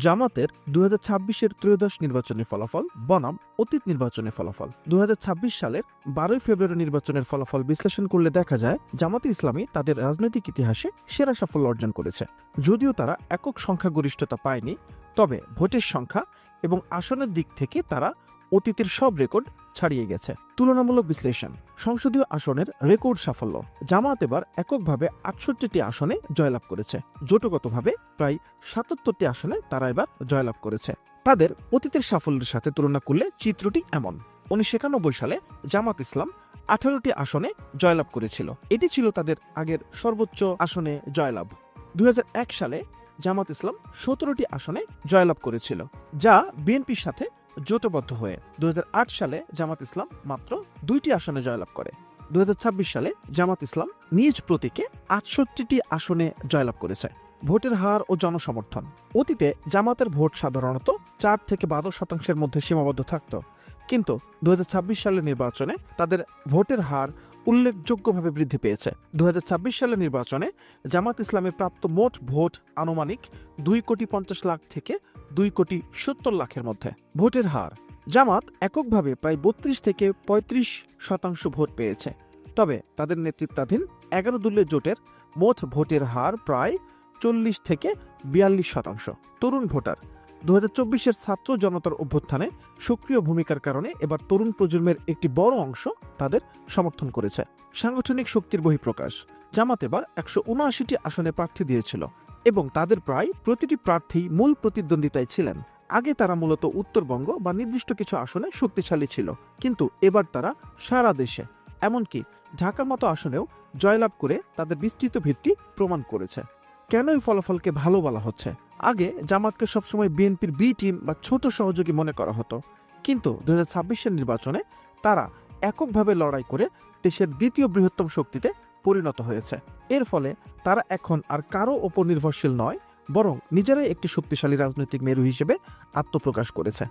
জামাতের 2026-এর ত্রয়োদশ নির্বাচনের ফলাফল বনাম অতীত নির্বাচনের ফলাফল। 2026 সালের 12 ফেব্রুয়ারি নির্বাচনের ফলাফল বিশ্লেষণ করলে দেখা যায় জামাতে ইসলামী তাদের রাজনৈতিক ইতিহাসে সেরা সাফল্য অর্জন করেছে। যদিও তারা একক সংখ্যাগরিষ্ঠতা পায়নি, তবে ভোটের সংখ্যা এবং আসনের দিক থেকে তারা অতীতের সব রেকর্ড ছাড়িয়ে গেছে। তুলনামূলক বিশ্লেষণ: সংসদীয় আসনের রেকর্ড সাফল্য। জামাত এবার এককভাবে 68টি আসনে জয়লাভ করেছে। জোটগতভাবে প্রায় 77টি আসনে তারা এবার জয়লাভ করেছে। তাদের অতীতের সাফল্যের সাথে তুলনা করলে চিত্রটি এমন: 1991 সালে জামাত ইসলাম 18টি আসনে জয়লাভ করেছিল। এটি ছিল তাদের আগের সর্বোচ্চ আসনে জয়লাভ। 2001 সালে জামাত ইসলাম 17টি আসনে জয়লাভ করেছিল, যা বিএনপির সাথে জোটবদ্ধ হয়ে। 2008 সালে জামাত ইসলাম মাত্র 2টি আসনে জয়লাভ করে। 2026 সালে জামাত ইসলাম নিজ প্রতীকে 68টি আসনে জয়লাভ করেছে। ভোটের হার ও জনসমর্থন: অতীতে জামাতের ভোট সাধারণত 4 থেকে 12% মধ্যে সীমাবদ্ধ থাকত, কিন্তু 2026 সালের নির্বাচনে তাদের ভোটের হার উল্লেখযোগ্যভাবে বৃদ্ধি পেয়েছে। 2026 সালের নির্বাচনে জামাত ইসলামের প্রাপ্ত মোট ভোট আনুমানিক 2,50,00,000 থেকে 2,70,00,000-এর মধ্যে। ভোটের হার: জামাত এককভাবে প্রায় 32 থেকে 35% ভোট পেয়েছে, তবে তাদের নেতৃত্বাধীন 11 দলীয় জোটের মোট ভোটের হার প্রায় 40 থেকে 42%। তরুণ ভোটার: 2024-এর ছাত্র জনতার অভ্যুত্থানে সক্রিয় ভূমিকার কারণে এবার তরুণ প্রজন্মের একটি বড় অংশ তাদের সমর্থন করেছে। সাংগঠনিক শক্তির বহিঃপ্রকাশ: জামাত এবার 179টি আসনে প্রার্থী দিয়েছিল এবং তাদের প্রায় প্রতিটি প্রার্থী মূল প্রতিদ্বন্দ্বিতায় ছিলেন। আগে তারা মূলত উত্তরবঙ্গ বা নির্দিষ্ট কিছু আসনে শক্তিশালী ছিল, কিন্তু এবার তারা সারা দেশে, এমনকি ঢাকার মতো আসনেও জয়লাভ করে তাদের বিস্তৃত ভিত্তি প্রমাণ করেছে। কেন এই ফলাফলকে ভালো বলা হচ্ছে? আগে জামাতকে সবসময় বিএনপির বি টিম বা ছোট সহযোগী মনে করা হতো, কিন্তু 2026-এর নির্বাচনে তারা এককভাবে লড়াই করে দেশের দ্বিতীয় বৃহত্তম শক্তিতে পরিণত হয়েছে। এর ফলে তারা এখন আর কারো ওপর নির্ভরশীল নয়, বরং নিজেরাই একটি শক্তিশালী রাজনৈতিক মেরু হিসেবে আত্মপ্রকাশ করেছে।